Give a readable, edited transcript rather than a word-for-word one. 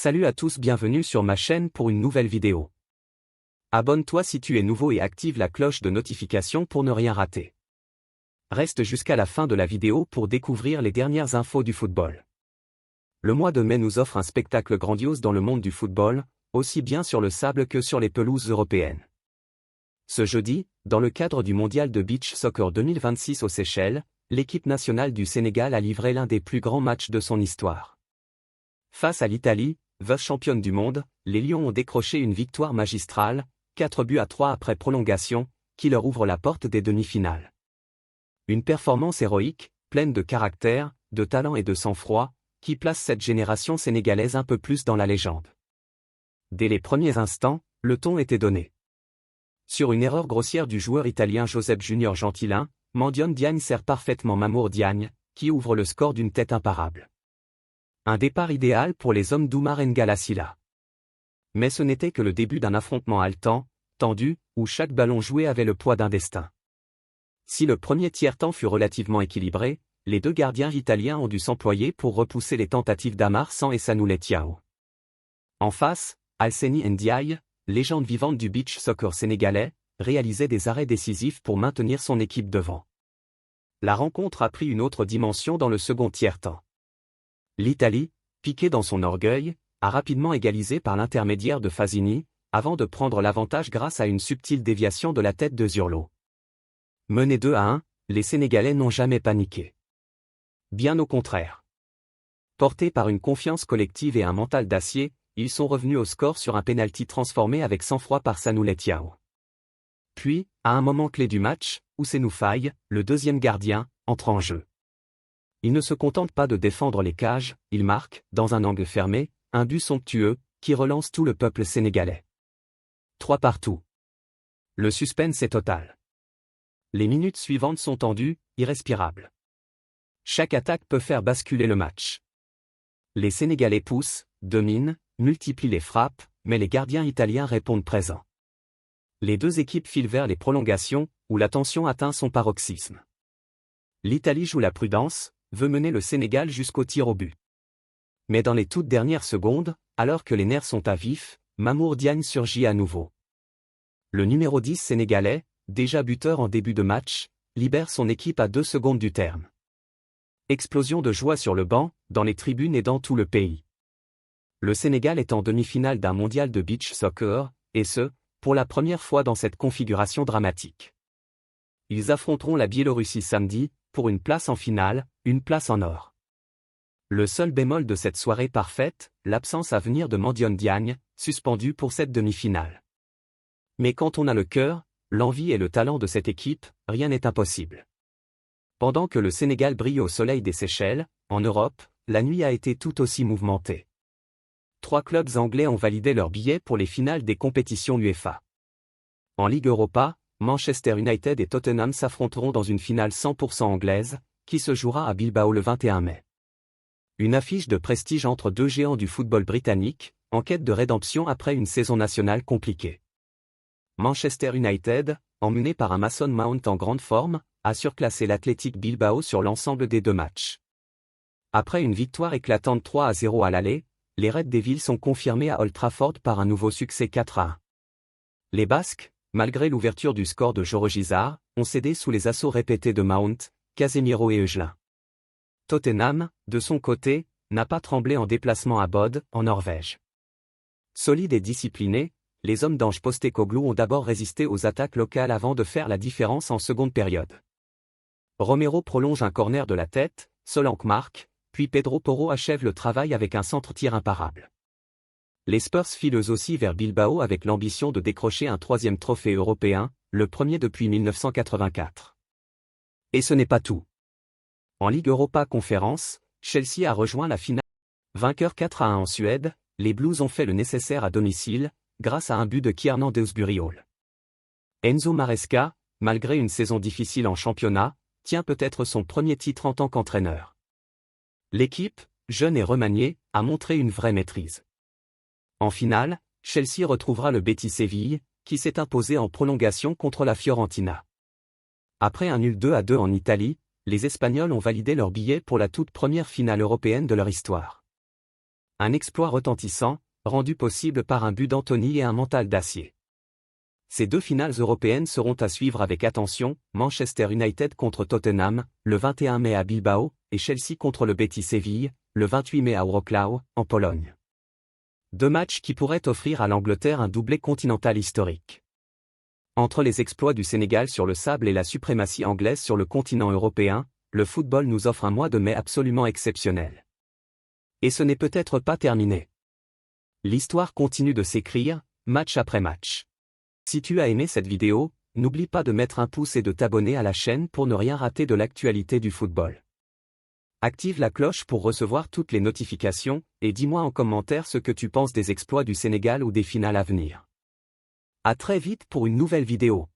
Salut à tous, bienvenue sur ma chaîne pour une nouvelle vidéo. Abonne-toi si tu es nouveau et active la cloche de notification pour ne rien rater. Reste jusqu'à la fin de la vidéo pour découvrir les dernières infos du football. Le mois de mai nous offre un spectacle grandiose dans le monde du football, aussi bien sur le sable que sur les pelouses européennes. Ce jeudi, dans le cadre du mondial de beach soccer 2026 aux Seychelles, l'équipe nationale du Sénégal a livré l'un des plus grands matchs de son histoire. Face à l'Italie, vice-championne du monde, les Lions ont décroché une victoire magistrale, 4-3 après prolongation, qui leur ouvre la porte des demi-finales. Une performance héroïque, pleine de caractère, de talent et de sang-froid, qui place cette génération sénégalaise un peu plus dans la légende. Dès les premiers instants, le ton était donné. Sur une erreur grossière du joueur italien Josep Junior Gentilin, Mandione Diagne sert parfaitement Mamour Diagne, qui ouvre le score d'une tête imparable. Un départ idéal pour les hommes d'Oumar N'Gala Sylla. Mais ce n'était que le début d'un affrontement haletant, tendu, où chaque ballon joué avait le poids d'un destin. Si le premier tiers-temps fut relativement équilibré, les deux gardiens italiens ont dû s'employer pour repousser les tentatives d'Amar San et Sanoulé Thiaw. En face, Alseny Ndiaye, légende vivante du beach soccer sénégalais, réalisait des arrêts décisifs pour maintenir son équipe devant. La rencontre a pris une autre dimension dans le second tiers-temps. L'Italie, piquée dans son orgueil, a rapidement égalisé par l'intermédiaire de Fazzini, avant de prendre l'avantage grâce à une subtile déviation de la tête de Zurlo. Menés 2-1, les Sénégalais n'ont jamais paniqué. Bien au contraire. Portés par une confiance collective et un mental d'acier, ils sont revenus au score sur un pénalty transformé avec sang-froid par Sanoulé Thiaw. Puis, à un moment clé du match, Ousseynou Faye, le deuxième gardien, entre en jeu. Il ne se contente pas de défendre les cages, il marque, dans un angle fermé, un but somptueux, qui relance tout le peuple sénégalais. 3 partout. Le suspense est total. Les minutes suivantes sont tendues, irrespirables. Chaque attaque peut faire basculer le match. Les Sénégalais poussent, dominent, multiplient les frappes, mais les gardiens italiens répondent présents. Les deux équipes filent vers les prolongations, où la tension atteint son paroxysme. L'Italie joue la prudence, veut mener le Sénégal jusqu'au tir au but. Mais dans les toutes dernières secondes, alors que les nerfs sont à vif, Mamour Diagne surgit à nouveau. Le numéro 10 sénégalais, déjà buteur en début de match, libère son équipe à 2 secondes du terme. Explosion de joie sur le banc, dans les tribunes et dans tout le pays. Le Sénégal est en demi-finale d'un mondial de beach soccer, et ce, pour la première fois dans cette configuration dramatique. Ils affronteront la Biélorussie samedi, pour une place en finale, une place en or. Le seul bémol de cette soirée parfaite, l'absence à venir de Mandione Diagne, suspendu pour cette demi-finale. Mais quand on a le cœur, l'envie et le talent de cette équipe, rien n'est impossible. Pendant que le Sénégal brille au soleil des Seychelles, en Europe, la nuit a été tout aussi mouvementée. 3 clubs anglais ont validé leurs billets pour les finales des compétitions UEFA. En Ligue Europa, Manchester United et Tottenham s'affronteront dans une finale 100% anglaise, qui se jouera à Bilbao le 21 mai. Une affiche de prestige entre deux géants du football britannique, en quête de rédemption après une saison nationale compliquée. Manchester United, emmené par un Mason Mount en grande forme, a surclassé l'Athletic Bilbao sur l'ensemble des 2 matchs. Après une victoire éclatante 3-0 à l'aller, les Red Devils sont confirmés à Old Trafford par un nouveau succès 4-1. Les Basques, malgré l'ouverture du score de Jorge Gisard, ont cédé sous les assauts répétés de Mount, Casemiro et Eugelin. Tottenham, de son côté, n'a pas tremblé en déplacement à Bod, en Norvège. Solides et disciplinés, les hommes d'Ange Postecoglou ont d'abord résisté aux attaques locales avant de faire la différence en seconde période. Romero prolonge un corner de la tête, Solanke marque, puis Pedro Porro achève le travail avec un centre-tir imparable. Les Spurs filent eux aussi vers Bilbao avec l'ambition de décrocher un 3e trophée européen, le premier depuis 1984. Et ce n'est pas tout. En Ligue Europa Conférence, Chelsea a rejoint la finale. Vainqueur 4-1 en Suède, les Blues ont fait le nécessaire à domicile, grâce à un but de Kiernan Dewsbury-Hall. Enzo Maresca, malgré une saison difficile en championnat, tient peut-être son premier titre en tant qu'entraîneur. L'équipe, jeune et remaniée, a montré une vraie maîtrise. En finale, Chelsea retrouvera le Betis Séville, qui s'est imposé en prolongation contre la Fiorentina. Après un nul 2-2 en Italie, les Espagnols ont validé leur billet pour la toute première finale européenne de leur histoire. Un exploit retentissant, rendu possible par un but d'Anthony et un mental d'acier. Ces deux finales européennes seront à suivre avec attention, Manchester United contre Tottenham, le 21 mai à Bilbao, et Chelsea contre le Betis Séville, le 28 mai à Wrocław, en Pologne. Deux matchs qui pourraient offrir à l'Angleterre un doublé continental historique. Entre les exploits du Sénégal sur le sable et la suprématie anglaise sur le continent européen, le football nous offre un mois de mai absolument exceptionnel. Et ce n'est peut-être pas terminé. L'histoire continue de s'écrire, match après match. Si tu as aimé cette vidéo, n'oublie pas de mettre un pouce et de t'abonner à la chaîne pour ne rien rater de l'actualité du football. Active la cloche pour recevoir toutes les notifications, et dis-moi en commentaire ce que tu penses des exploits du Sénégal ou des finales à venir. À très vite pour une nouvelle vidéo.